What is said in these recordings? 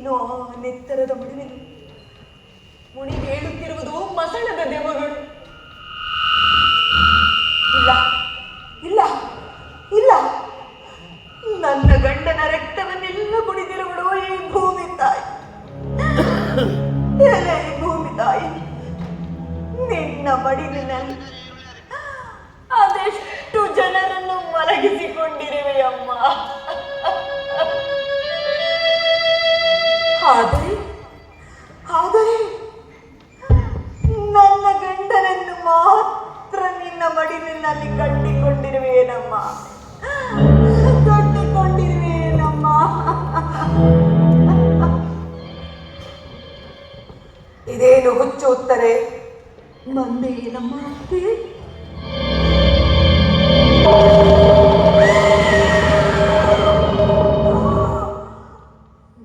ಇನ್ನು ಆ ನೆತ್ತರದ ಮಡುವಿನ ಮುಣಿಗೇಳುತ್ತಿರುವುದು ಮಸಣದ ದೆವ್ವಗಳು. ಇಲ್ಲ ಇಲ್ಲ ಇಲ್ಲ, ನನ್ನ ಗಂಡನ ರಕ್ತವನ್ನೆಲ್ಲ ಕುಡಿದಿರುವಳು ಈ ಭೂಮಿ ತಾಯಿ. ಎಲೆ ಭೂಮಿ ತಾಯಿ, ನಿನ್ನ ಮಡಿಲಿನಲ್ಲಿ ಅದೆಷ್ಟು ಜನರನ್ನು ಮಲಗಿಸಿಕೊಂಡಿರುವೆಯಮ್ಮ. ಆದರೆ ನನ್ನ ಗಂಡನನ್ನು ಮಾತ್ರ ನಿನ್ನ ಮಡಿಲಿನಲ್ಲಿ ಕಟ್ಟಿಕೊಂಡಿರುವೇನಮ್ಮ, ಕಟ್ಟಿಕೊಂಡಿರುವೇನಮ್ಮ. ಇದೇನು ಹುಚ್ಚು ಉತ್ತರೆ? ಮಂದೆ ಏನಮ್ಮ ಅತ್ತೆ?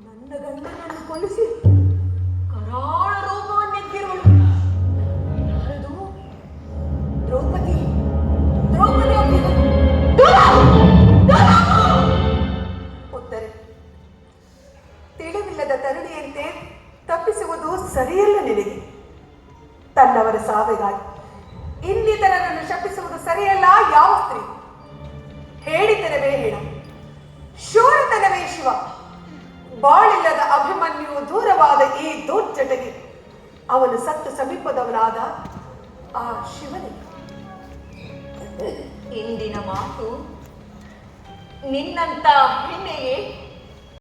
ನನ್ನ ಗಂಡನನ್ನು ಕೊಲಿಸಿ ಕರಾಳ ರೂಪವನ್ನೆತ್ತಿರುವಳು ಯಾರದು? ದ್ರೌಪದಿ. ಉತ್ತರೆ, ತಿಳಿವಿಲ್ಲದ ತರುಣಿಯಂತೆ ತಪ್ಪಿಸುವುದು ಸರಿಯಲ್ಲ ನಿನಗೆ. ತನ್ನವರ ಸಾವಿಗಾಗಿ ಇನ್ನಿತರರನ್ನು ಶಪಿಸುವುದು ಸರಿಯಲ್ಲ ಯಾವ ಸ್ತ್ರೀ. ಹೇಳಿತನವೇ ಹೇಳ, ಶೂರತನವೇ ಶಿವ. ಬಾಳಿಲ್ಲದ ಅಭಿಮನ್ಯು ದೂರವಾದ ಈ ದೋರ್ಜಟಗೆ ಅವನು ಸತ್ತು ಸಮೀಪದವನಾದ ಆ ಶಿವನಿಗೆ. ಇಂದಿನ ಮಾತು ನಿನ್ನಂತ ಹೆಣ್ಣೆಯೇ